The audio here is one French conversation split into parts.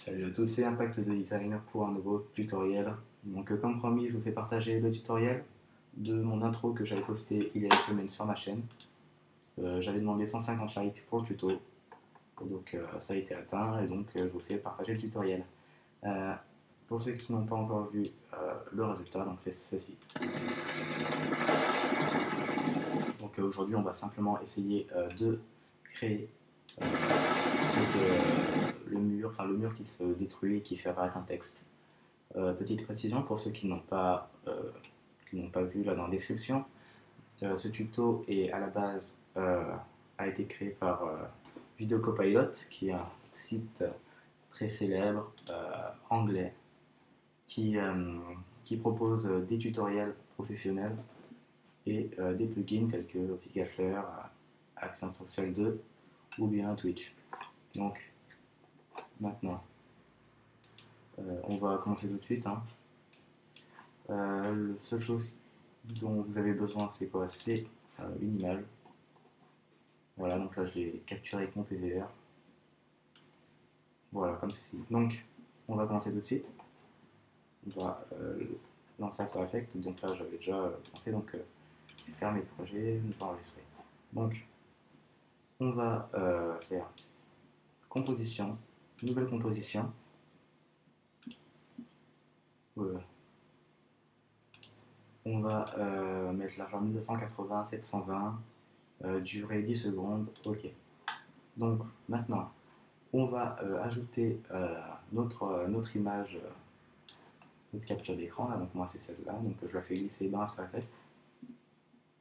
Salut à tous, c'est Impact de Design pour un nouveau tutoriel. Donc comme promis, je vous fais partager le tutoriel de mon intro que j'avais posté il y a une semaine sur ma chaîne. J'avais demandé 150 likes pour le tuto, et donc ça a été atteint, et donc je vous fais partager le tutoriel. Euh, pour ceux qui n'ont pas encore vu le résultat, donc c'est ceci. Donc aujourd'hui, on va simplement essayer de créer le mur qui se détruit et qui fait apparaître un texte. Petite précision pour ceux qui n'ont pas vu là dans la description, ce tuto est à la base a été créé par Video Copilot, qui est un site très célèbre anglais qui propose des tutoriels professionnels et des plugins tels que Opticaflare, Action Social 2 ou bien Twitch. Donc maintenant, on va commencer tout de suite, hein. La seule chose dont vous avez besoin, c'est quoi? C'est une image. Voilà, donc là, je l'ai capturé avec mon PVR. Voilà, comme ceci. Donc, on va commencer tout de suite. On va lancer After Effects. Donc là, j'avais déjà pensé, donc faire mes projets, ne pas enregistrer. Donc, on va faire composition, nouvelle composition. On va mettre largeur 1980, 720, durée 10 secondes, ok. Donc maintenant, on va ajouter notre image, notre capture d'écran, donc moi c'est celle-là, donc je la fais glisser dans After Effects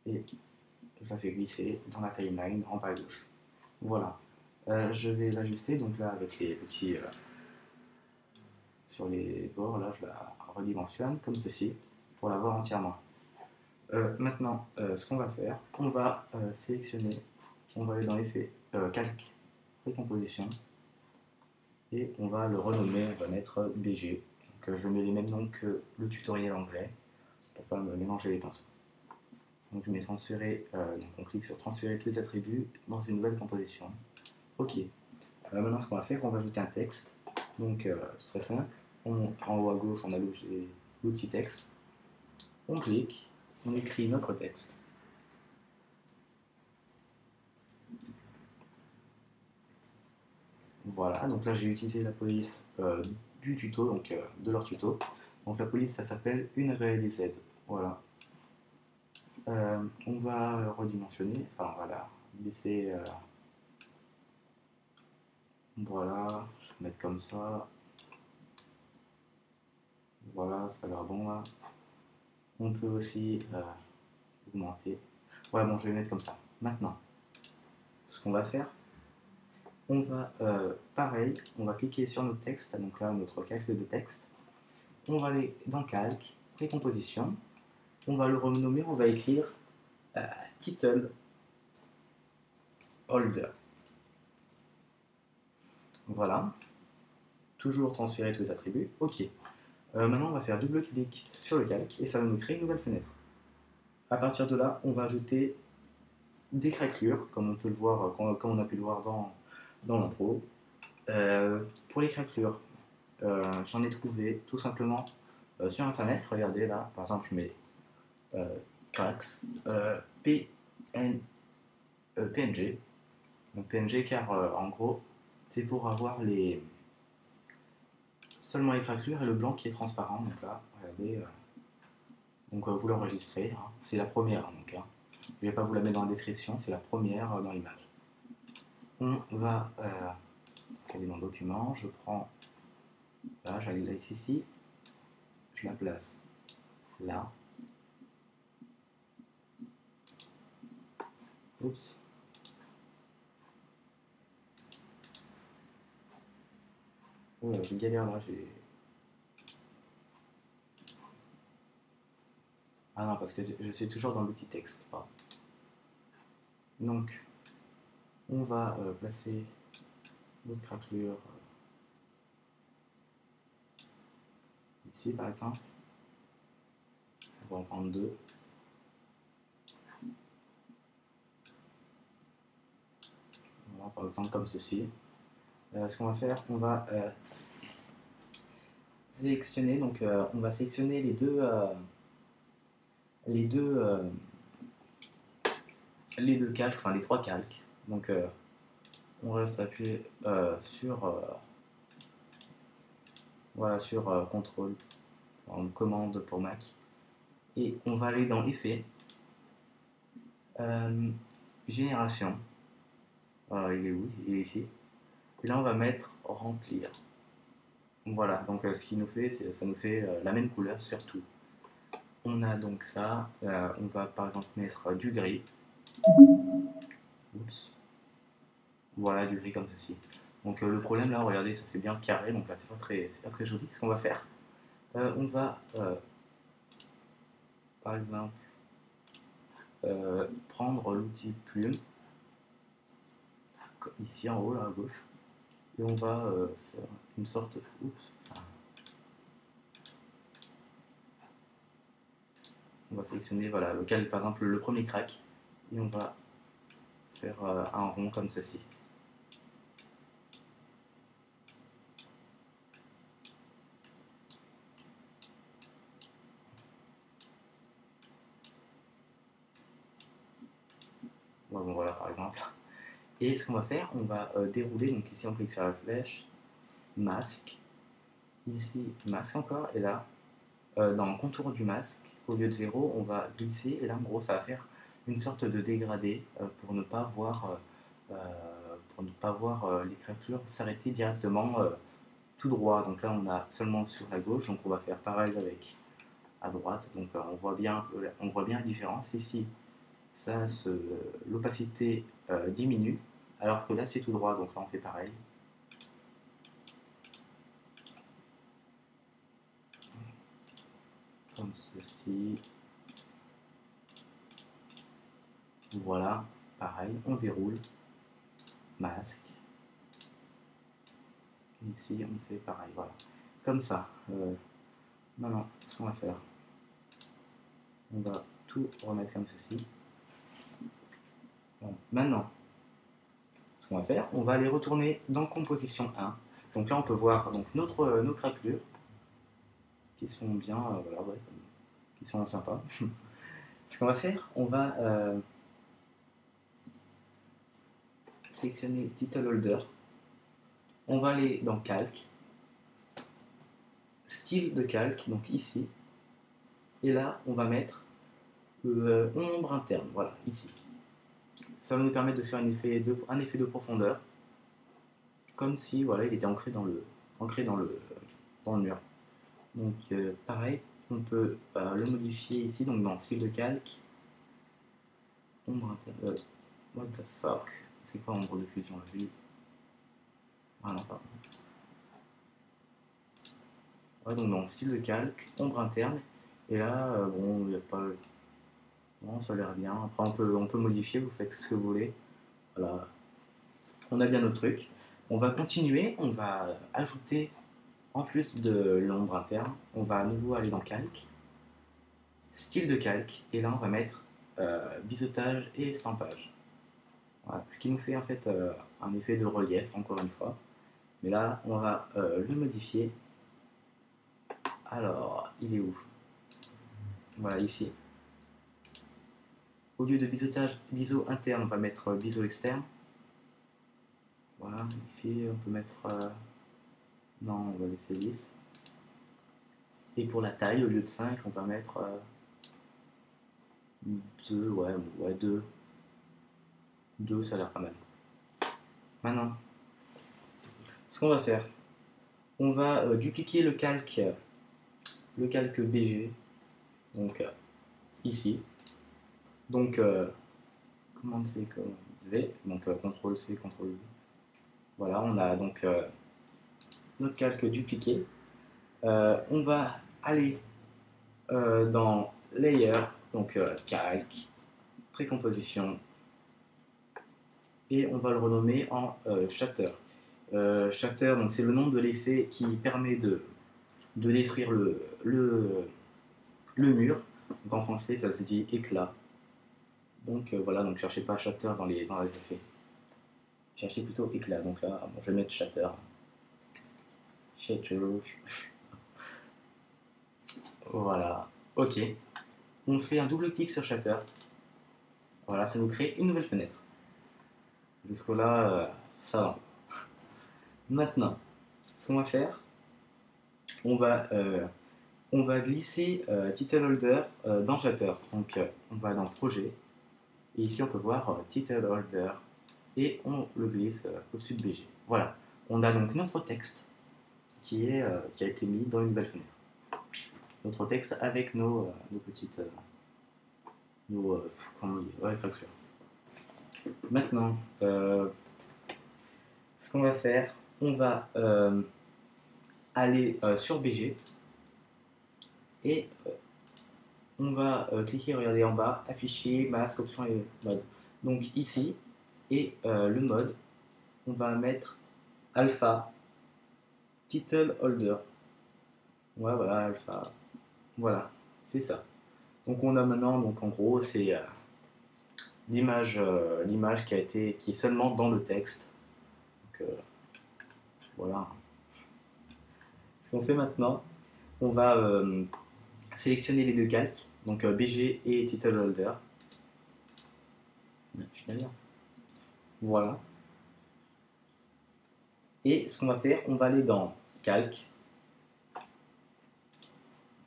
et je la fais glisser dans la timeline en bas à gauche. Voilà. Je vais l'ajuster, donc là avec les petits sur les bords, là je la redimensionne comme ceci pour la voir entièrement. Maintenant, ce qu'on va faire, on va sélectionner, on va aller dans Effet, Calque, Précomposition, et on va le renommer, on va mettre BG. Donc je mets les mêmes noms que le tutoriel anglais, pour pas me mélanger les pinceaux. Donc je mets transférer, donc on clique sur transférer tous les attributs dans une nouvelle composition. Ok. Maintenant ce qu'on va faire, on va ajouter un texte. Donc c'est très simple. En haut à gauche, on a l'outil texte. On clique, on écrit notre texte. Voilà, donc là j'ai utilisé la police du tuto, donc de leur tuto. Donc la police, ça s'appelle une réalisée. Voilà. On va redimensionner, enfin voilà, baisser. Voilà, je vais mettre comme ça. Voilà, ça a l'air bon là. On peut aussi augmenter. Ouais, bon, je vais mettre comme ça. Maintenant, ce qu'on va faire, on va, pareil, on va cliquer sur notre texte, donc là, notre calque de texte. On va aller dans Calque, Précomposition. On va le renommer, on va écrire Title Holder. Voilà. Toujours transférer tous les attributs. OK. Maintenant, on va faire double-clic sur le calque et ça va nous créer une nouvelle fenêtre. À partir de là, on va ajouter des craquelures, comme on peut le voir, comme on a pu le voir dans l'intro. Pour les craquelures, j'en ai trouvé tout simplement sur internet. Regardez là, par exemple, je mets cracks PNG. Donc PNG car en gros, c'est pour avoir seulement les craquelures et le blanc qui est transparent. Donc là, regardez. Donc vous l'enregistrez, hein. C'est la première, donc, hein. Je ne vais pas vous la mettre dans la description, c'est la première dans l'image. On va aller dans document, je prends là, j'allais ici, je la place là. Oups. Oh, j'ai galère là, j'ai. Ah non, parce que je suis toujours dans l'outil texte. Pardon. Donc, on va placer notre craquelure ici par exemple. On va en prendre deux. Voilà, par exemple comme ceci. Ce qu'on va faire, on va sélectionner, donc on va sélectionner les deux, euh, les deux calques, enfin les trois calques. Donc on reste appuyé sur, voilà, sur contrôle, en commande pour Mac. Et on va aller dans Effets, Génération. Voilà, il est où? Il est ici. Et là, on va mettre Remplir. Voilà, donc ce qu'il nous fait, ça nous fait la même couleur sur tout. On a donc ça. On va par exemple mettre du gris. Oups. Voilà, du gris comme ceci. Donc le problème là, regardez, ça fait bien carré, donc là c'est pas très joli. Ce qu'on va faire, on va par exemple prendre l'outil plume, ici en haut là à gauche, et on va faire une sorte. Oups. On va sélectionner voilà, lequel, par exemple le premier crack, et on va faire un rond comme ceci. Ouais, bon, voilà par exemple. Et ce qu'on va faire, on va dérouler, donc ici on clique sur la flèche, masque, ici masque encore, et là, dans le contour du masque, au lieu de 0, on va glisser, et là en gros ça va faire une sorte de dégradé pour ne pas voir, les craquelures s'arrêter directement tout droit. Donc là on a seulement sur la gauche, donc on va faire pareil avec à droite, donc on voit bien la différence. Ici, l'opacité diminue, alors que là c'est tout droit, donc là on fait pareil. Comme ceci. Voilà, pareil, on déroule, masque. Ici on fait pareil, voilà. Comme ça. Maintenant, ce qu'on va faire, on va tout remettre comme ceci. Bon, maintenant, ce qu'on va faire, on va aller retourner dans Composition 1. Donc là, on peut voir donc, nos craquelures qui sont bien, voilà, ouais, qui sont sympas. Ce qu'on va faire, on va sélectionner Title Holder. On va aller dans Calque, Style de calque, donc ici. Et là, on va mettre ombre interne, voilà, ici. Ça va nous permettre de faire un effet de profondeur, comme si voilà, il était ancré dans le mur. Donc pareil, on peut le modifier ici, donc dans style de calque. Ombre interne. What the fuck? C'est quoi ombre de fusion là? Ah non, pardon. Ouais, donc dans style de calque, ombre interne. Et là, bon, il n'y a pas. Non, ça a l'air bien. Après, on peut modifier, vous faites ce que vous voulez. Voilà. On a bien notre truc. On va continuer, on va ajouter, en plus de l'ombre interne, on va à nouveau aller dans calque, style de calque, et là on va mettre biseautage et estampage. Voilà. Ce qui nous fait en fait un effet de relief, encore une fois. Mais là, on va le modifier. Alors, il est où? Voilà, ici. Au lieu de biseau interne, on va mettre biseau externe. Voilà, ici, on peut mettre... non, on va laisser 10. Et pour la taille, au lieu de 5, on va mettre 2, ouais, 2. 2, ça a l'air pas mal. Maintenant, ce qu'on va faire, on va dupliquer le calque BG, donc ici. Donc, commande C, commande V, donc CTRL C, CTRL V. Voilà, on a donc notre calque dupliqué. On va aller dans Layer, donc calque, précomposition, et on va le renommer en Shatter. Shatter, donc c'est le nom de l'effet qui permet de détruire le mur. Donc en français, ça se dit éclat. Donc voilà, donc cherchez pas shatter dans les effets. Cherchez plutôt éclat. Donc là, bon, je vais mettre shatter. Shatter. Voilà, ok. On fait un double clic sur Shutter. Voilà, ça nous crée une nouvelle fenêtre. Jusque-là, ça va. Maintenant, ce qu'on va faire, on va, euh, on va glisser Title Holder dans Shutter. Donc, on va dans Projet. Et ici, on peut voir Title Holder. Et on le glisse au-dessus de BG. Voilà. On a donc notre texte qui a été mis dans une nouvelle fenêtre. Notre texte avec nos petites... comment on dit, rétracteurs. Maintenant, ce qu'on va faire, on va aller sur BG et on va cliquer, regardez en bas, afficher, masque, option et mode. Donc ici, et le mode, on va mettre alpha, title holder. Ouais, voilà, alpha. Voilà, c'est ça. Donc on a maintenant, donc en gros, c'est l'image qui est seulement dans le texte. Donc voilà. Ce qu'on fait maintenant, on va sélectionner les deux calques, donc BG et Title Holder. Je galère. Voilà. Et ce qu'on va faire, on va aller dans Calque.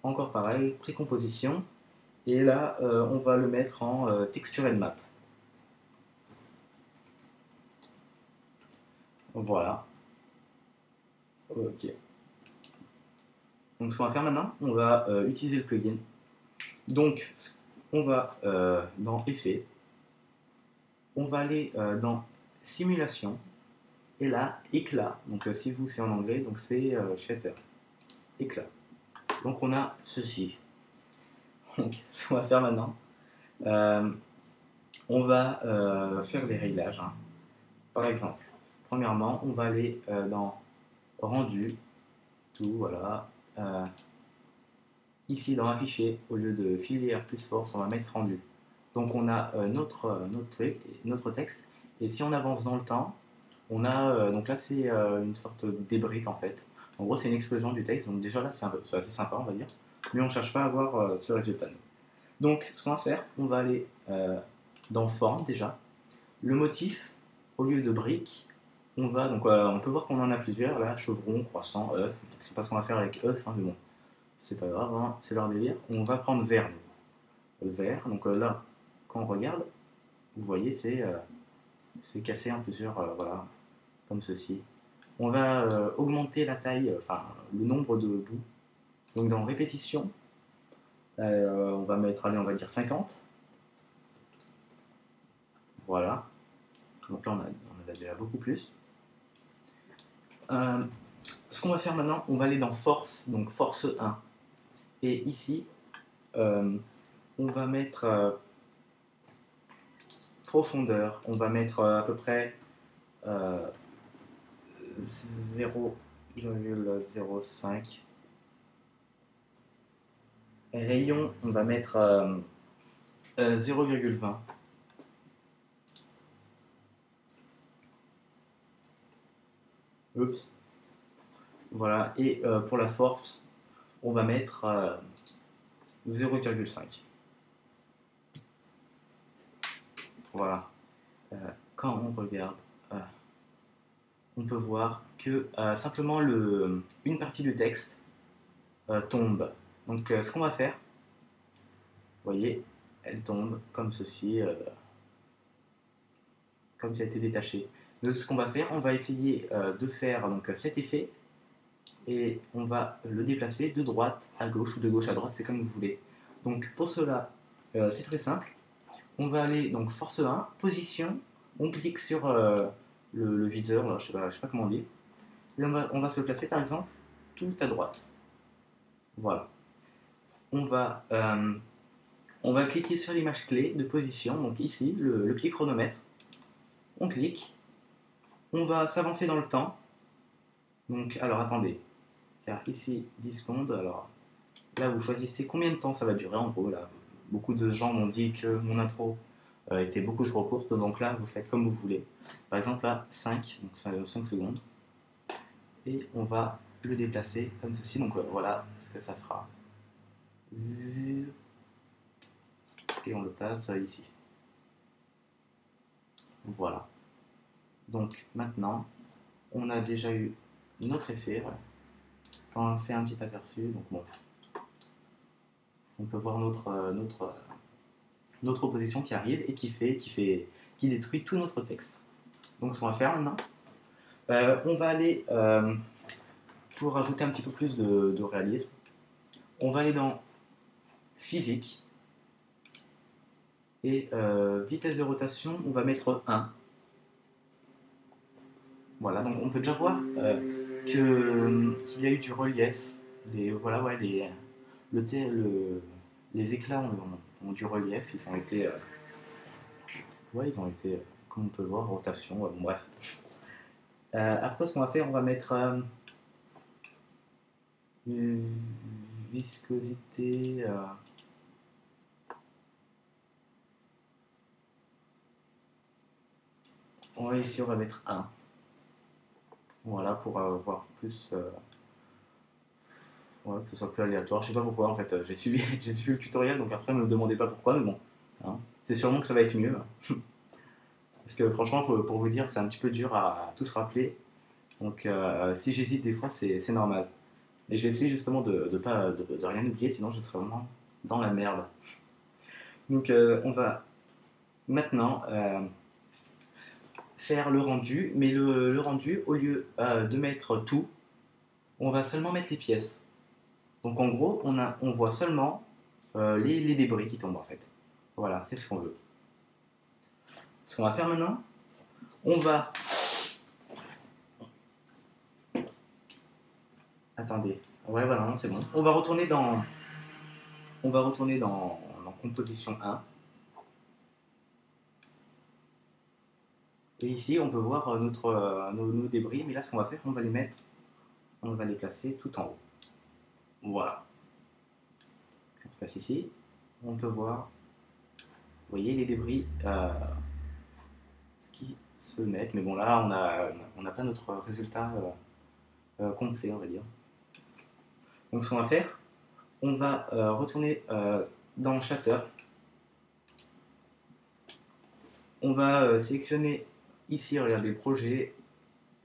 Encore pareil, précomposition. Et là, on va le mettre en Texture and Map. Voilà. Ok. Donc ce qu'on va faire maintenant, on va utiliser le plugin. Donc, on va dans Effets. On va aller dans Simulation. Et là, Éclat. Donc si vous c'est en anglais, donc c'est Shatter. Éclat. Donc on a ceci. Donc ce qu'on va faire maintenant, on va faire des réglages. Hein. Par exemple, premièrement, on va aller dans Rendu, tout, voilà. Ici dans Afficher, au lieu de filière plus force, on va mettre Rendu. Donc on a notre texte. Et si on avance dans le temps, on a, donc là c'est une sorte d'ébrique en fait. En gros c'est une explosion du texte, donc déjà là c'est assez sympa on va dire. Mais on ne cherche pas à avoir ce résultat. Donc ce qu'on va faire, on va aller dans Forme déjà. Le motif, au lieu de brique, on va, donc on peut voir qu'on en a plusieurs, là, chevron, croissant, œuf. Je sais pas ce qu'on va faire avec œuf, hein, mais bon, c'est pas grave, hein, c'est leur délire. On va prendre vert, vert, donc là, quand on regarde, vous voyez, c'est cassé en plusieurs, voilà, comme ceci. On va augmenter la taille, enfin, le nombre de bouts. Donc dans répétition, on va mettre, allez, on va dire 50. Voilà. Donc là, on a déjà beaucoup plus. Ce qu'on va faire maintenant, on va aller dans Force, donc Force 1. Et ici, on va mettre profondeur. On va mettre à peu près 0,05. Rayon, on va mettre 0,20. Oups. Voilà, et pour la force, on va mettre 0,5. Voilà. Quand on regarde, on peut voir que simplement une partie du texte tombe. Donc ce qu'on va faire, vous voyez, elle tombe comme ceci, comme ça a été détaché. Donc ce qu'on va faire, on va essayer de faire donc, cet effet et on va le déplacer de droite à gauche ou de gauche à droite, c'est comme vous voulez. Donc pour cela, c'est très simple. On va aller donc force 1, position, on clique sur le viseur, là, je sais pas comment on dit, et on va se placer par exemple tout à droite. Voilà. On va cliquer sur l'image clé de position, donc ici, le petit chronomètre. On clique, on va s'avancer dans le temps. Donc, alors attendez, car ici 10 secondes, alors là vous choisissez combien de temps ça va durer en gros. Là, beaucoup de gens m'ont dit que mon intro était beaucoup trop courte, donc là vous faites comme vous voulez. Par exemple là 5, donc ça 5 secondes. Et on va le déplacer comme ceci, donc voilà ce que ça fera. et on le passe ici. Voilà. Donc maintenant, on a déjà eu notre effet. Quand on fait un petit aperçu, donc bon, on peut voir notre opposition qui arrive et qui détruit tout notre texte. Donc ce qu'on va faire maintenant, on va aller, pour ajouter un petit peu plus de réalisme, on va aller dans physique et vitesse de rotation, on va mettre 1. Voilà, donc on peut déjà voir qu'il y a eu du relief. Voilà, ouais, les éclats ont du relief, ouais, ils ont été, comme on peut le voir, rotation, ouais, bon, bref. Après, ce qu'on va faire, on va mettre une viscosité. Ouais, ici, on va mettre 1. Voilà, pour voir plus. Ouais, que ce soit plus aléatoire. Je sais pas pourquoi, en fait. J'ai suivi le tutoriel, donc après, ne me demandez pas pourquoi, mais bon. Hein. C'est sûrement que ça va être mieux. Parce que franchement, pour vous dire, c'est un petit peu dur à tout se rappeler. Donc, si j'hésite des fois, c'est normal. Et je vais essayer justement de rien oublier, sinon je serai vraiment dans la merde. Donc, on va maintenant faire le rendu, mais le rendu, au lieu de mettre tout, on va seulement mettre les pièces. Donc, en gros, on voit seulement les débris qui tombent en fait. Voilà, c'est ce qu'on veut. Ce qu'on va faire maintenant, on va. Attendez. Ouais, voilà, non, c'est bon. On va retourner dans composition 1. Et ici, on peut voir nos débris, mais là, ce qu'on va faire, on va les placer tout en haut. Voilà. Ça se passe ici. On peut voir, vous voyez, les débris qui se mettent. Mais bon, là, on n'a pas notre résultat complet, on va dire. Donc, ce qu'on va faire, on va retourner dans Shatter. On va sélectionner ici, regardez, projet,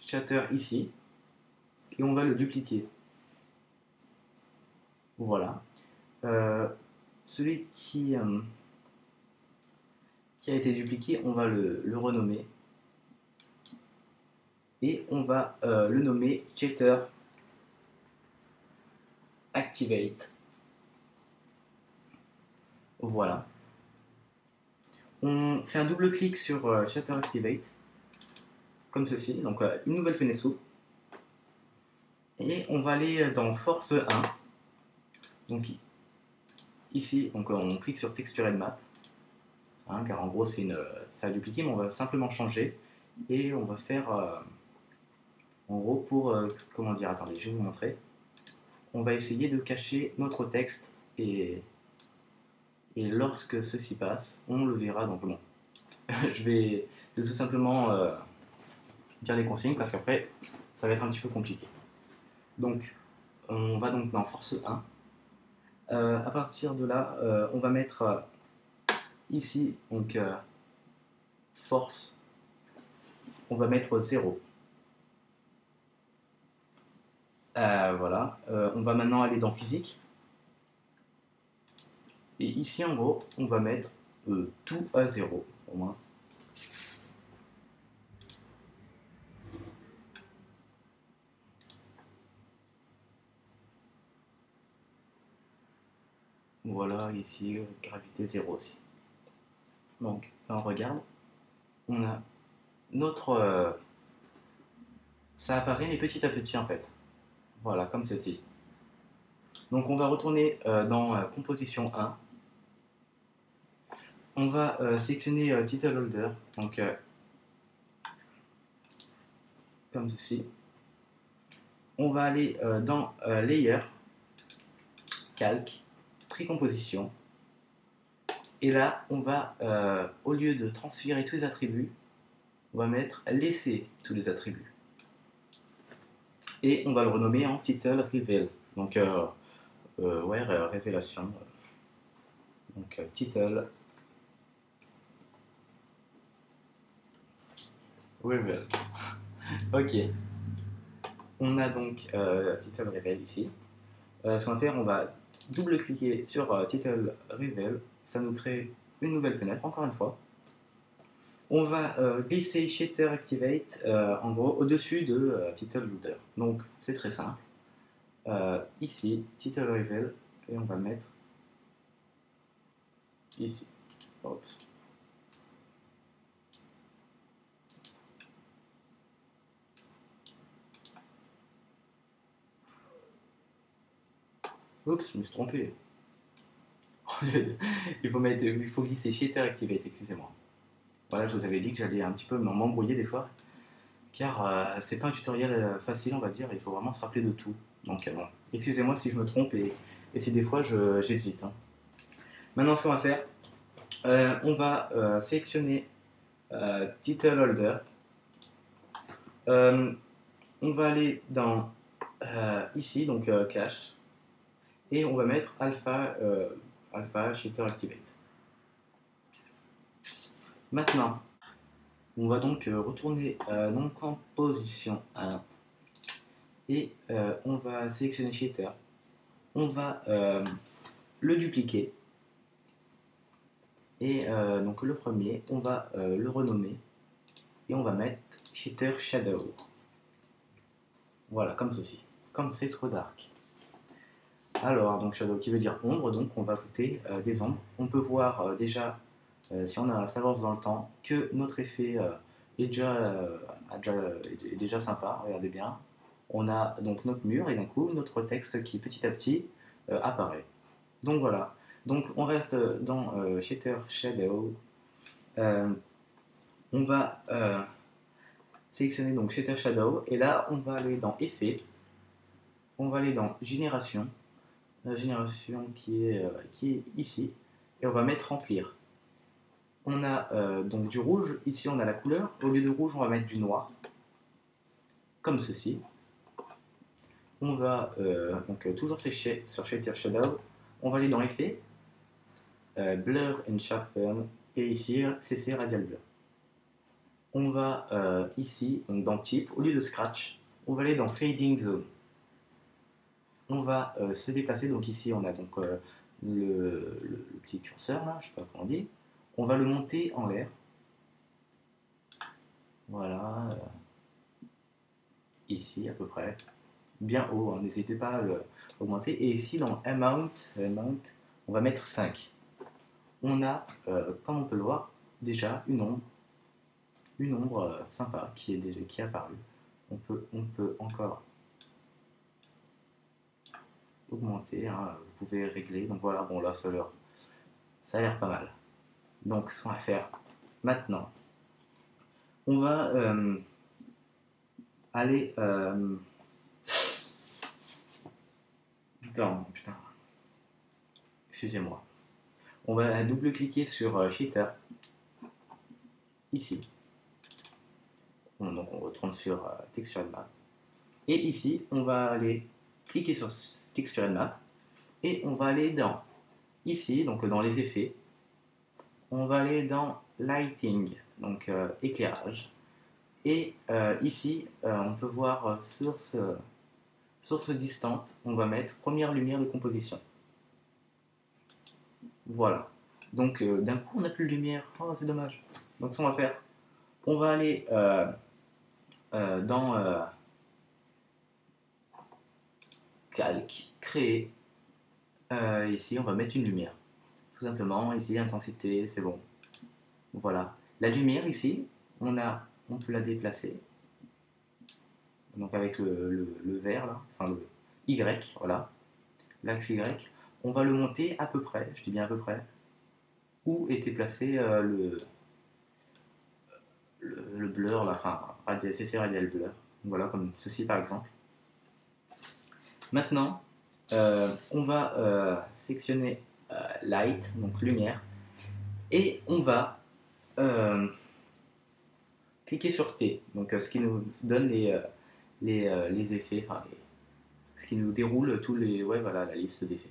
Shatter ici, et on va le dupliquer. Voilà. Celui qui a été dupliqué, on va le renommer. Et on va le nommer Shatter Activate. Voilà. On fait un double clic sur Shatter Activate, comme ceci. Donc une nouvelle fenêtre s'ouvre. Et on va aller dans Force 1. Donc ici, donc, on clique sur Textured Map. Hein, car en gros, ça a dupliqué, mais on va simplement changer. Et on va faire, en gros, pour, comment dire, attendez, je vais vous montrer. On va essayer de cacher notre texte et lorsque ceci passe, on le verra. Donc bon, je vais tout simplement dire les consignes parce qu'après, ça va être un petit peu compliqué. Donc, on va donc dans Force 1. À partir de là, on va mettre ici, donc Force, on va mettre 0. Voilà, on va maintenant aller dans Physique. Et ici, en gros, on va mettre tout à 0, au moins. Voilà, ici, gravité 0 aussi. Donc, là, on regarde. On a notre... ça apparaît, mais petit à petit, en fait. Voilà, comme ceci. Donc, on va retourner dans Composition 1. On va sélectionner Title Holder. Donc, comme ceci. On va aller dans Layer, Calque, Précomposition. Et là, on va, au lieu de transférer tous les attributs, on va mettre laisser tous les attributs. Et on va le renommer en Title Reveal. Donc, ouais, révélation. Donc, title, reveal. Ok, on a donc title reveal ici. Ce qu'on va faire, on va double-cliquer sur title reveal. Ça nous crée une nouvelle fenêtre, encore une fois. On va glisser Shader Activate en gros au-dessus de Title Loader. Donc c'est très simple. Ici, Title Reveal, et on va le mettre ici. Oups. Oups, je me suis trompé. Il faut glisser Shader Activate, excusez-moi. Voilà, je vous avais dit que j'allais un petit peu m'embrouiller des fois, car c'est pas un tutoriel facile, on va dire, il faut vraiment se rappeler de tout. Donc bon, excusez-moi si je me trompe et si des fois j'hésite. Hein. Maintenant, ce qu'on va faire, on va sélectionner Title Holder. On va aller dans ici, donc Cache, et on va mettre Alpha Shader Activate. Maintenant, on va donc retourner donc en position 1 et on va sélectionner Shader. On va le dupliquer et donc le premier, on va le renommer et on va mettre Shader Shadow. Voilà, comme ceci. Comme c'est trop dark. Alors, donc Shadow qui veut dire ombre, donc on va ajouter des ombres. On peut voir déjà, si on a s'avance dans le temps, que notre effet est déjà sympa, regardez bien. On a donc notre mur et d'un coup notre texte qui petit à petit apparaît. Donc voilà. Donc on reste dans Shader Shadow. On va sélectionner donc Shader Shadow et là on va aller dans Effet. On va aller dans Génération. La génération qui est ici. Et on va mettre Remplir. On a donc du rouge. Ici on a la couleur. Au lieu de rouge on va mettre du noir. Comme ceci. On va donc toujours sécher sur Shader Shadow. On va aller dans Effet. Blur and Sharpen. Et ici CC Radial Blur. On va ici, donc dans Type, au lieu de Scratch, on va aller dans Fading Zone. On va se déplacer, donc ici on a donc le petit curseur là, je sais pas comment on dit. On va le monter en l'air. Voilà. Ici à peu près. Bien haut, hein, n'hésitez pas à l'augmenter. Et ici dans Amount, on va mettre 5. On a, comme on peut le voir, déjà une ombre sympa qui est apparue. On peut encore augmenter, hein, vous pouvez régler. Donc voilà, bon là ça a l'air pas mal. Donc ce qu'on va faire maintenant, on va aller dans, putain, excusez-moi, on va double-cliquer sur Shader, ici. Donc on retourne sur Texture Map. Et ici, on va aller cliquer sur Texture Map et on va aller dans, ici, donc dans les effets, on va aller dans Lighting, donc éclairage. Et ici, on peut voir source distante, on va mettre première lumière de composition. Voilà. Donc d'un coup, on n'a plus de lumière. Oh, c'est dommage. Donc ce qu'on va faire, on va aller dans Calque, créer. Ici, on va mettre une lumière. Tout simplement, ici, intensité, c'est bon. Voilà. La lumière, ici, on peut la déplacer. Donc avec le vert, là, enfin le Y, voilà. L'axe Y. On va le monter à peu près, je dis bien à peu près, où était placé le blur, là, enfin, CC Radial Blur. Voilà, comme ceci par exemple. Maintenant, on va sectionner Light, donc lumière, et on va cliquer sur T, donc ce qui nous donne les effets, enfin ce qui nous déroule tous les, ouais, voilà, la liste d'effets.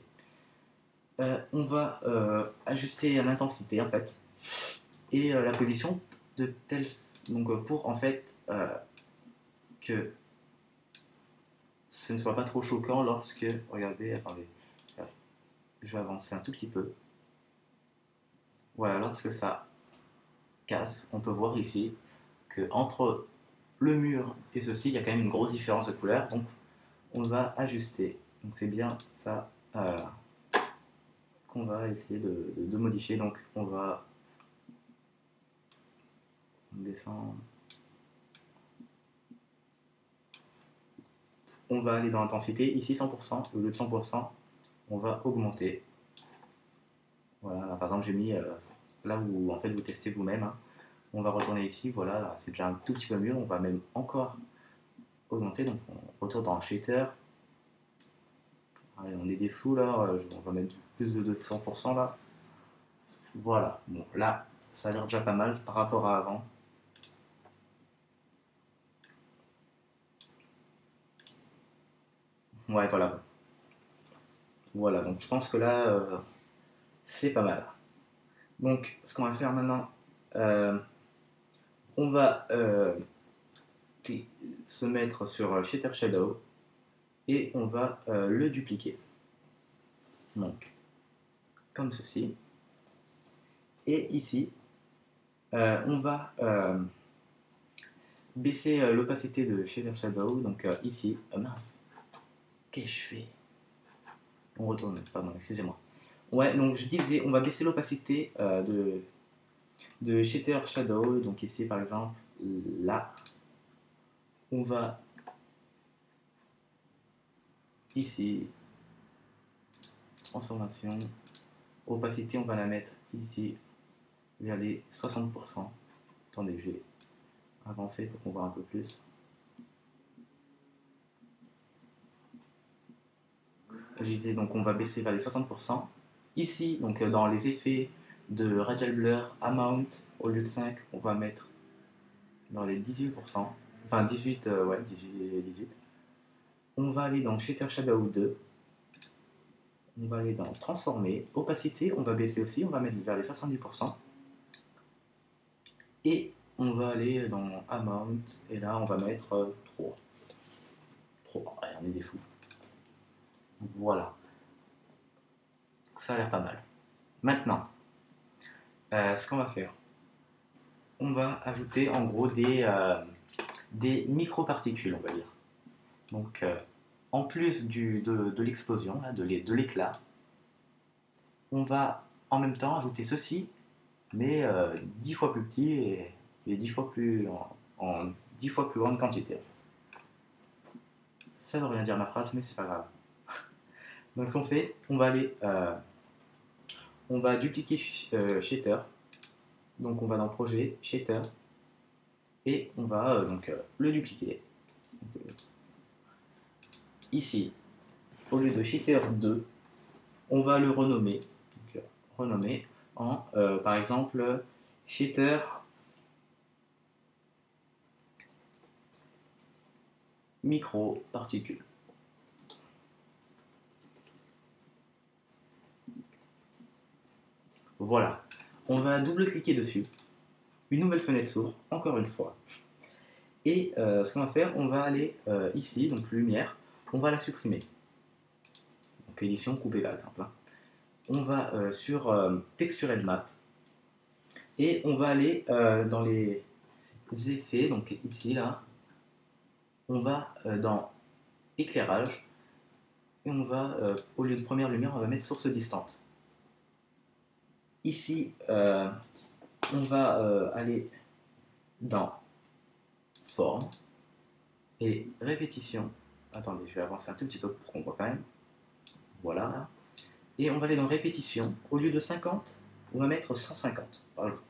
On va ajuster l'intensité en fait et la position de telle, donc pour en fait que ce ne soit pas trop choquant lorsque, regardez, attendez, je vais avancer un tout petit peu. Voilà, lorsque ça casse, on peut voir ici que entre le mur et ceci, il y a quand même une grosse différence de couleur, donc on va ajuster. Donc c'est bien ça qu'on va essayer de modifier. Donc on va descendre. On va aller dans l'intensité, ici 100%, au lieu de 100%, on va augmenter. Voilà, là, par exemple j'ai mis là où en fait vous testez vous-même. Hein. On va retourner ici, voilà, c'est déjà un tout petit peu mieux, on va même encore augmenter, donc on retourne dans le shader. Allez, on est des fous là, on va mettre plus de 200% là. Voilà, bon là, ça a l'air déjà pas mal par rapport à avant. Ouais, voilà. Voilà, donc je pense que là, c'est pas mal. Donc, ce qu'on va faire maintenant, on va se mettre sur Shader Shadow et on va le dupliquer. Donc, comme ceci. Et ici, on va baisser l'opacité de Shader Shadow. Donc ici, mince, qu'est-ce que je fais? On retourne, pardon, excusez-moi. Ouais, donc je disais, on va baisser l'opacité de Shader Shadow. Donc ici, par exemple, là, on va ici, transformation, opacité, on va la mettre ici vers les 60%. Attendez, je vais avancer pour qu'on voit un peu plus. Je disais, donc on va baisser vers les 60%. Ici, donc dans les effets de Radial Blur, Amount, au lieu de 5, on va mettre dans les 18%. Enfin 18, ouais, 18. On va aller dans Shader Shadow 2. On va aller dans Transformer. Opacité, on va baisser aussi, on va mettre vers les 70%. Et on va aller dans Amount, et là on va mettre 3. 3, on est des fous. Voilà. Ça a l'air pas mal. Maintenant, ce qu'on va faire, on va ajouter en gros des microparticules, on va dire. Donc, en plus de l'explosion, de l'éclat, on va en même temps ajouter ceci, mais 10 fois plus petit et 10 fois plus, en 10 fois plus grande quantité. Ça ne veut rien dire ma phrase, mais c'est pas grave. Donc, ce qu'on fait, on va aller, on va dupliquer Shader. Donc, on va dans Projet, Shader, et on va donc le dupliquer. Donc, ici, au lieu de Shader 2, on va le renommer, donc, renommer en, par exemple, Shader micro-particules. Voilà. On va double-cliquer dessus. Une nouvelle fenêtre s'ouvre, encore une fois. Et ce qu'on va faire, on va aller ici, donc lumière, on va la supprimer. Donc édition, couper par exemple. Hein. On va sur Texture Map. Et on va aller dans les effets, donc ici, là. On va dans éclairage. Et on va, au lieu de première lumière, on va mettre source distante. Ici, on va aller dans forme et répétition. Attendez, je vais avancer un tout petit peu pour qu'on voit quand même. Voilà. Et on va aller dans répétition. Au lieu de 50, on va mettre 150, par exemple.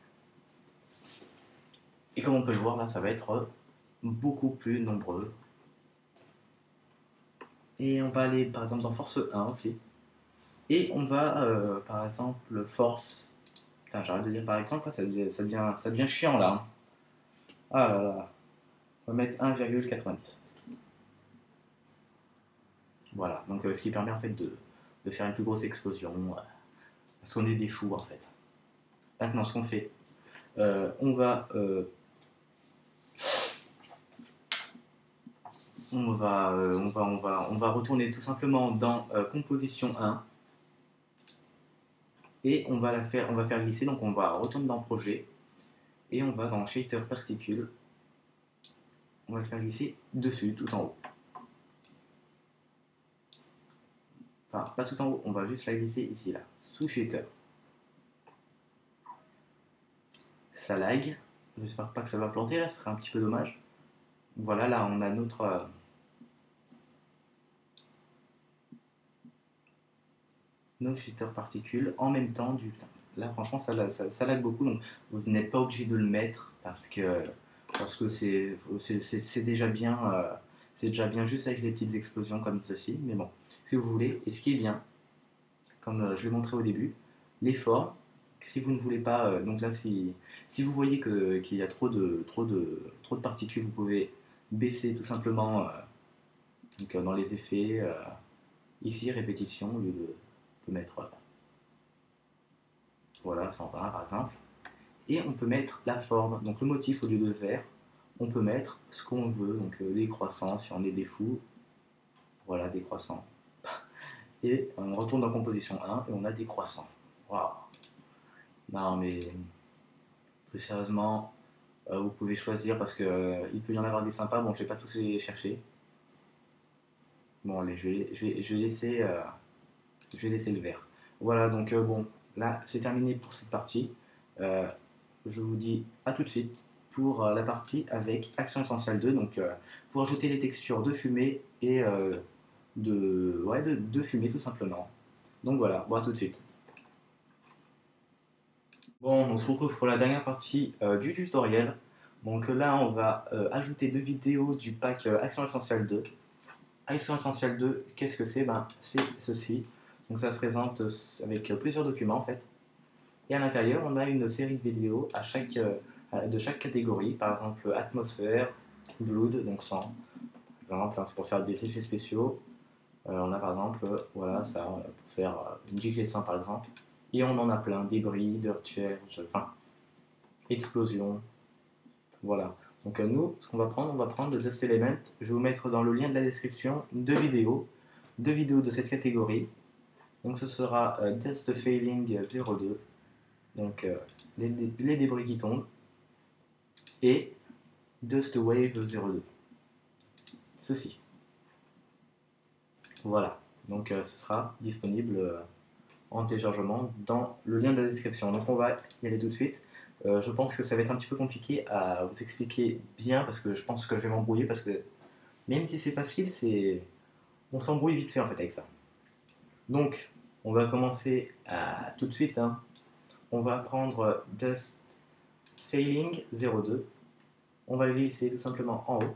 Et comme on peut le voir, là, ça va être beaucoup plus nombreux. Et on va aller, par exemple, dans force 1 aussi. Et on va, par exemple, force. Putain, j'arrête de dire par exemple, là, ça devient chiant, là. Hein. Ah là là. On va mettre 1,90. Voilà, donc ce qui permet en fait de faire une plus grosse explosion, parce qu'on est des fous en fait. Maintenant, ce qu'on fait, on va on va retourner tout simplement dans composition 1 et on va faire glisser, donc on va retourner dans projet et on va dans shader particules, on va le faire glisser dessus, tout en haut. Enfin, pas tout en haut, on va juste la glisser ici, là, sous shader. Ça lag, j'espère pas que ça va planter là, ce serait un petit peu dommage. Voilà, là on a nos shader particules en même temps du temps. Là franchement ça lag beaucoup, donc vous n'êtes pas obligé de le mettre parce que c'est déjà bien juste avec les petites explosions comme ceci, mais bon, si vous voulez, et ce qui est bien, comme je l'ai montré au début, les formes, si vous ne voulez pas, donc là si vous voyez qu'il y a trop de particules, vous pouvez baisser tout simplement donc, dans les effets, ici répétition, au lieu de mettre voilà 120 par exemple. Et on peut mettre la forme, donc le motif au lieu de vert, on peut mettre ce qu'on veut, donc les croissants si on est des fous, voilà des croissants. Et on retourne dans composition 1 et on a des croissants. Waouh! Non mais plus sérieusement, vous pouvez choisir parce que il peut y en avoir des sympas, bon je vais pas tous les chercher. Bon allez, je vais laisser le vert. Voilà donc bon, là c'est terminé pour cette partie. Euh, je vous dis à tout de suite pour la partie avec Action Essentielle 2, donc pour ajouter les textures de fumée et de fumée tout simplement. Donc voilà, bon à tout de suite. Bon, on se retrouve pour la dernière partie du tutoriel. Donc là, on va ajouter deux vidéos du pack Action Essentielle 2. Action Essentielle 2, qu'est-ce que c'est? Ben, c'est ceci. Donc ça se présente avec plusieurs documents en fait. Et à l'intérieur, on a une série de vidéos de chaque catégorie. Par exemple, atmosphère, blood, donc sang. Par exemple, hein, c'est pour faire des effets spéciaux. On a par exemple, voilà, ça, pour faire une giclée de sang par exemple. Et on en a plein, débris, dirt charge, enfin, explosion. Voilà. Donc nous, ce qu'on va prendre, on va prendre le Dust Element. Je vais vous mettre dans le lien de la description deux vidéos de cette catégorie. Donc ce sera Dust Failing 02, donc les débris qui tombent, et Dust Wave 02. Ceci. Voilà. Donc ce sera disponible en téléchargement dans le lien de la description. Donc on va y aller tout de suite. Je pense que ça va être un petit peu compliqué à vous expliquer bien parce que je pense que je vais m'embrouiller parce que même si c'est facile, on s'embrouille vite fait en fait avec ça. Donc on va commencer tout de suite. Hein. On va prendre Dust Failing 02. On va le glisser tout simplement en haut.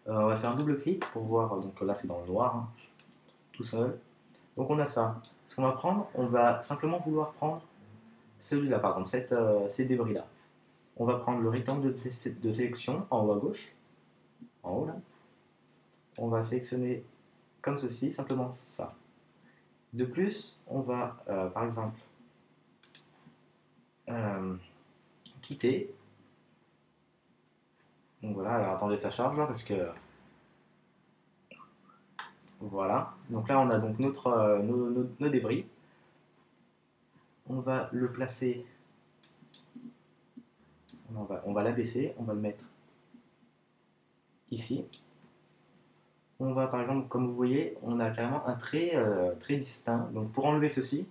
On va faire un double clic pour voir. Donc là c'est dans le noir, hein, tout seul. Donc on a ça. Ce qu'on va prendre, on va simplement vouloir prendre celui-là, par exemple, ces débris-là. On va prendre le rectangle de sélection en haut à gauche, en haut là. On va sélectionner comme ceci, simplement ça. De plus, on va, par exemple, quitter. Donc voilà, alors attendez, ça charge là, parce que... Voilà. Donc là, on a donc nos débris. On va le placer... On va l'abaisser, on va le mettre ici. On va par exemple, comme vous voyez, on a carrément un trait très distinct. Donc pour enlever ceci,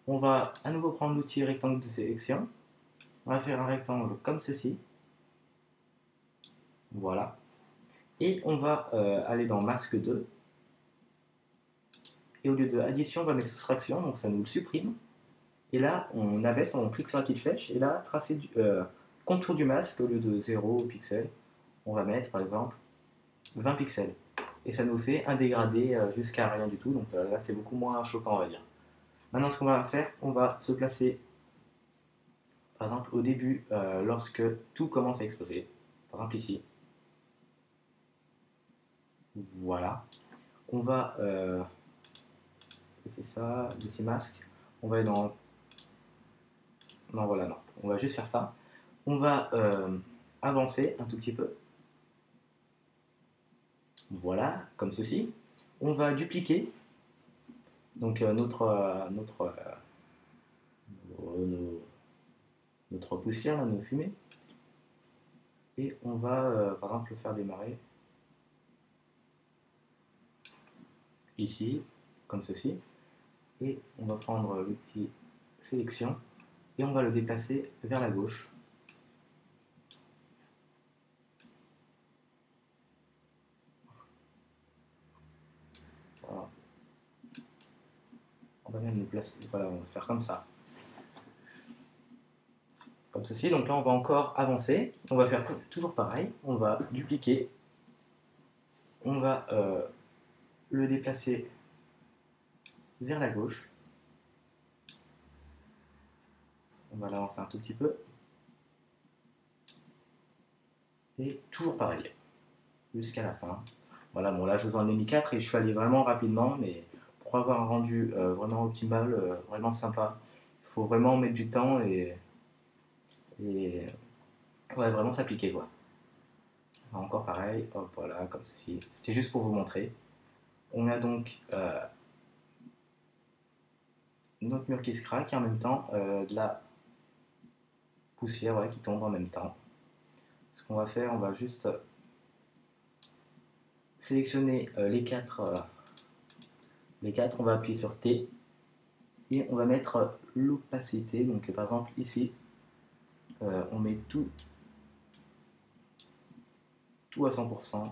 on va à nouveau prendre l'outil rectangle de sélection. On va faire un rectangle comme ceci. Voilà. Et on va aller dans masque 2. Et au lieu de addition, on va mettre soustraction, donc ça nous le supprime. Et là, on abaisse, on clique sur la petite flèche, et là, tracer contour du masque, au lieu de 0 pixels, on va mettre par exemple 20 pixels. Et ça nous fait un dégradé jusqu'à rien du tout, donc là c'est beaucoup moins choquant on va dire. Maintenant ce qu'on va faire, on va se placer par exemple au début lorsque tout commence à exploser, par exemple ici. Voilà. On va, c'est ça, DC Mask. On va aller dans, non voilà, non, on va juste faire ça. On va avancer un tout petit peu. Voilà, comme ceci. On va dupliquer donc notre poussière, là, nos fumées. Et on va par exemple le faire démarrer ici, comme ceci. Et on va prendre l'outil sélection et on va le déplacer vers la gauche. Voilà. On va même le placer, voilà, on va faire comme ça. Comme ceci, donc là on va encore avancer, on va faire toujours pareil, on va dupliquer, on va le déplacer vers la gauche, on va l'avancer un tout petit peu, et toujours pareil, jusqu'à la fin. Voilà, bon là je vous en ai mis 4 et je suis allé vraiment rapidement, mais pour avoir un rendu vraiment optimal, vraiment sympa, il faut vraiment mettre du temps et ouais, vraiment s'appliquer quoi. Encore pareil, hop, voilà, comme ceci. C'était juste pour vous montrer. On a donc notre mur qui se craque et en même temps de la poussière voilà, qui tombe en même temps. Ce qu'on va faire, on va juste sélectionner les quatre, on va appuyer sur T et on va mettre l'opacité. Donc par exemple ici, on met tout à 100%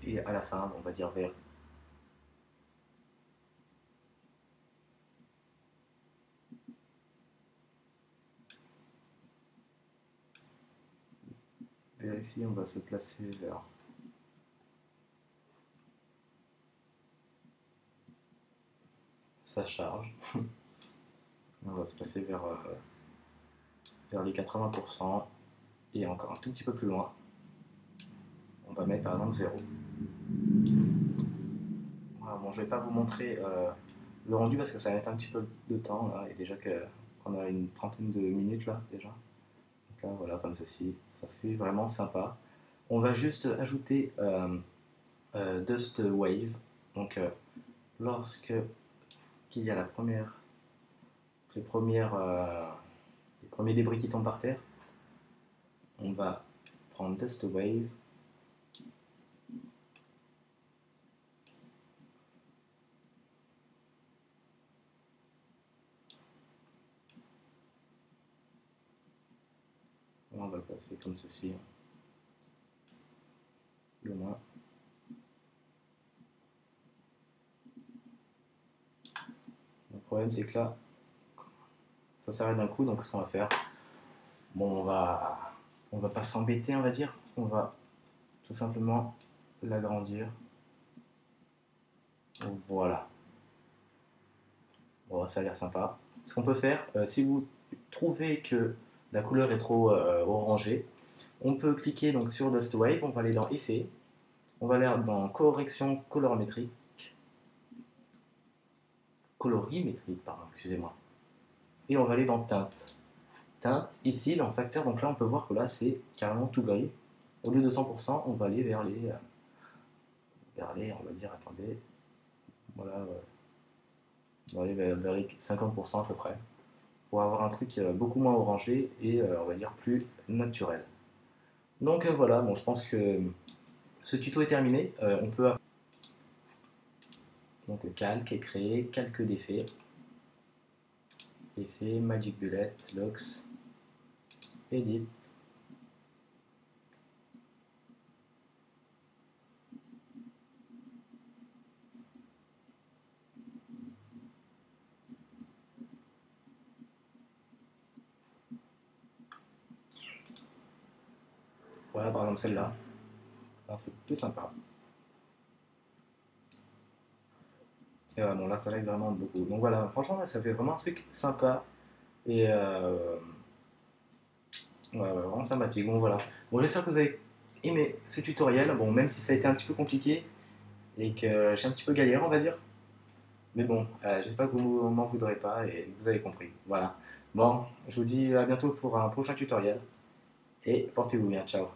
et à la fin, on va dire vers ici, on va se placer vers ça charge. On va se placer vers les 80% et encore un tout petit peu plus loin. On va mettre par exemple 0. Voilà, bon, je ne vais pas vous montrer le rendu parce que ça va mettre un petit peu de temps là, et déjà qu'on a une trentaine de minutes là déjà. Donc là voilà comme ceci, ça fait vraiment sympa. On va juste ajouter Dust Wave. Donc lorsque qu'il y a les premiers débris qui tombent par terre, on va prendre Dust Wave. Là, on va le passer comme ceci. Le moins. Le problème c'est que là, ça s'arrête d'un coup, donc ce qu'on va faire, bon, on va pas s'embêter, on va dire. On va tout simplement l'agrandir. Voilà. Bon, ça a l'air sympa. Ce qu'on peut faire, si vous trouvez que la couleur est trop orangée, on peut cliquer donc sur Dust Wave, on va aller dans Effet, on va aller dans Correction colorimétrique, pardon, excusez-moi. Et on va aller dans Teinte. Teinte, ici, dans Facteur, donc là on peut voir que là c'est carrément tout gris. Au lieu de 100%, on va aller vers les, on va dire, attendez, voilà, on va aller vers les 50% à peu près, pour avoir un truc beaucoup moins orangé et on va dire plus naturel. Donc voilà, bon, je pense que ce tuto est terminé. On peut donc calque et créer, calque d'effet, effet, Magic Bullet, Locks, Edit. Voilà par exemple celle-là, un truc plus sympa. Et bon là ça l'aide vraiment beaucoup. Donc voilà, franchement là ça fait vraiment un truc sympa et ouais, vraiment sympathique. Bon voilà. Bon j'espère que vous avez aimé ce tutoriel. Bon, même si ça a été un petit peu compliqué et que j'ai un petit peu galéré, on va dire. Mais bon, j'espère que vous m'en voudrez pas et vous avez compris. Voilà. Bon, je vous dis à bientôt pour un prochain tutoriel et portez-vous bien. Ciao.